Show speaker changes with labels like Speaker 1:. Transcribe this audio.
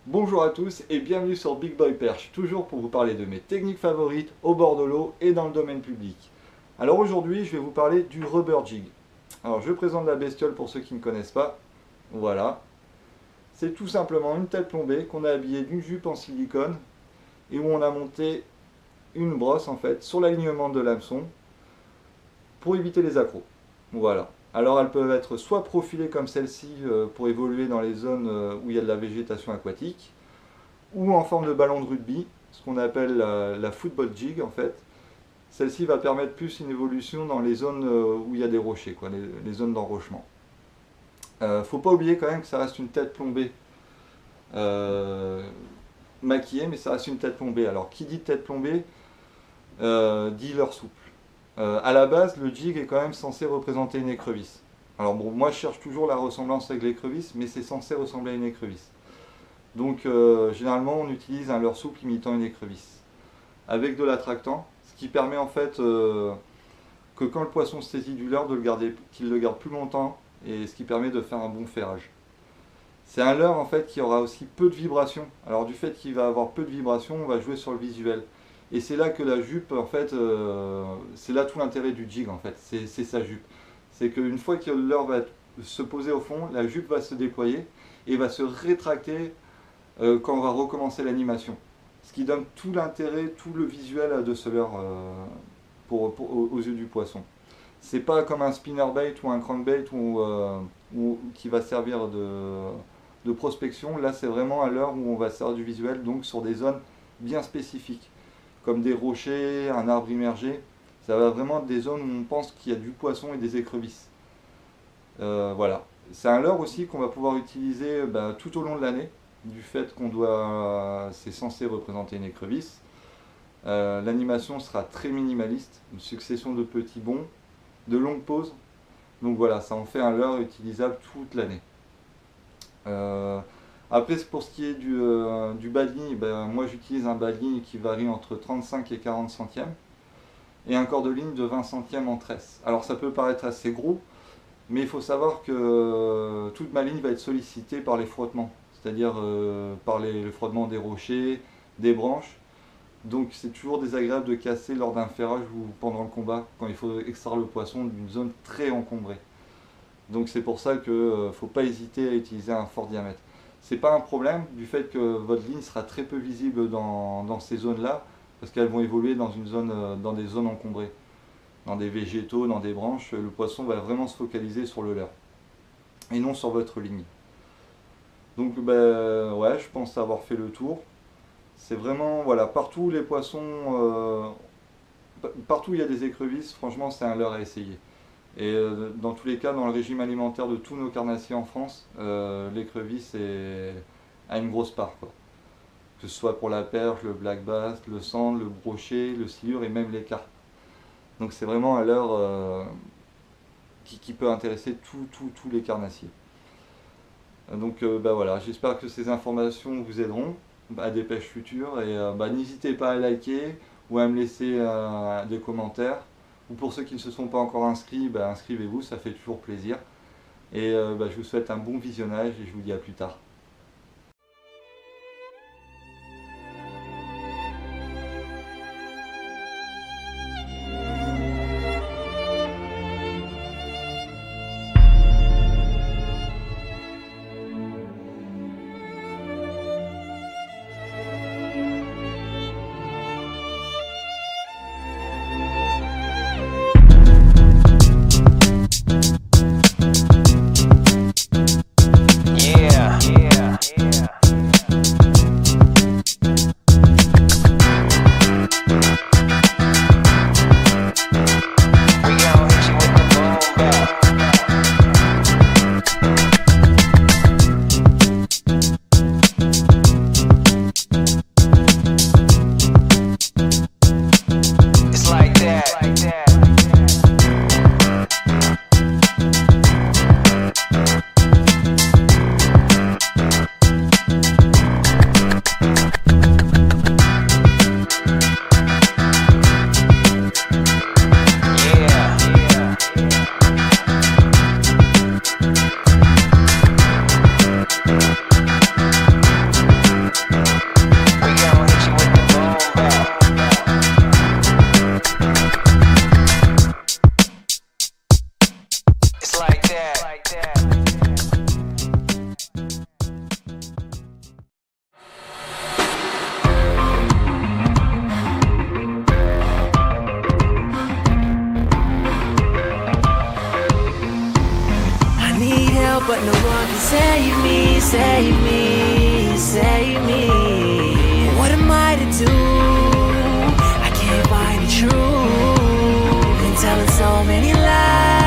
Speaker 1: Bonjour à tous et bienvenue sur Big Boy Perche, toujours pour vous parler de mes techniques favorites au bord de l'eau et dans le domaine public. Alors aujourd'hui, je vais vous parler du rubber jig. Alors je présente la bestiole pour ceux qui ne connaissent pas. Voilà. C'est tout simplement une tête plombée qu'on a habillée d'une jupe en silicone et où on a monté une brosse en fait sur l'alignement de l'hameçon pour éviter les accros. Voilà. Alors elles peuvent être soit profilées comme celle-ci pour évoluer dans les zones où il y a de la végétation aquatique, ou en forme de ballon de rugby, ce qu'on appelle la football jig en fait. Celle-ci va permettre plus une évolution dans les zones où il y a des rochers, quoi, les zones d'enrochement. Faut pas oublier quand même que ça reste une tête plombée maquillée, mais ça reste une tête plombée. Alors qui dit tête plombée dit leurre souple. À la base, le jig est quand même censé représenter une écrevisse. Alors bon, moi je cherche toujours la ressemblance avec l'écrevisse, mais c'est censé ressembler à une écrevisse. Donc généralement on utilise un leurre souple imitant une écrevisse, avec de l'attractant, ce qui permet en fait que quand le poisson saisit du leurre, qu'il le garde plus longtemps, et ce qui permet de faire un bon ferrage. C'est un leurre en fait qui aura aussi peu de vibrations. Alors du fait qu'il va avoir peu de vibrations, on va jouer sur le visuel. Et c'est là que la jupe, en fait, c'est là tout l'intérêt du jig, en fait, c'est sa jupe. C'est qu'une fois que le leurre va se poser au fond, la jupe va se déployer et va se rétracter quand on va recommencer l'animation. Ce qui donne tout l'intérêt, tout le visuel de ce leurre aux yeux du poisson. C'est pas comme un spinnerbait ou un crankbait qui va servir de prospection. Là, c'est vraiment un leurre où on va servir du visuel, donc sur des zones bien spécifiques, comme des rochers, un arbre immergé. Ça va vraiment être des zones où on pense qu'il y a du poisson et des écrevisses. Voilà. C'est un leurre aussi qu'on va pouvoir utiliser tout au long de l'année, du fait c'est censé représenter une écrevisse. L'animation sera très minimaliste, une succession de petits bonds, de longues pauses. Donc voilà, ça en fait un leurre utilisable toute l'année. Après, pour ce qui est du bas de ligne, moi j'utilise un bas de ligne qui varie entre 35 et 40 centièmes et un corps de ligne de 20 centièmes en tresse. Alors ça peut paraître assez gros, mais il faut savoir que toute ma ligne va être sollicitée par les frottements, c'est-à-dire par le frottement des rochers, des branches. Donc c'est toujours désagréable de casser lors d'un ferrage ou pendant le combat, quand il faut extraire le poisson d'une zone très encombrée. Donc c'est pour ça qu'il ne faut pas hésiter à utiliser un fort diamètre. C'est pas un problème du fait que votre ligne sera très peu visible dans ces zones-là, parce qu'elles vont évoluer dans des zones encombrées, dans des végétaux, dans des branches. Le poisson va vraiment se focaliser sur le leurre et non sur votre ligne. Donc ouais, je pense avoir fait le tour. C'est vraiment, voilà, partout les poissons, partout où il y a des écrevisses, franchement c'est un leurre à essayer. Et dans tous les cas, dans le régime alimentaire de tous nos carnassiers en France, l'écrevisse a une grosse part, quoi. Que ce soit pour la perche, le black bass, le sand, le brochet, le silure et même les carpes. Donc c'est vraiment un leurre qui peut intéresser tous les carnassiers. Donc voilà, j'espère que ces informations vous aideront à des pêches futures et n'hésitez pas à liker ou à me laisser des commentaires. Ou pour ceux qui ne se sont pas encore inscrits, inscrivez-vous, ça fait toujours plaisir. Et je vous souhaite un bon visionnage et je vous dis à plus tard.
Speaker 2: Yeah. help, but no one can save me, save me, save me. What am I to do? I can't find the truth. Been telling so many lies.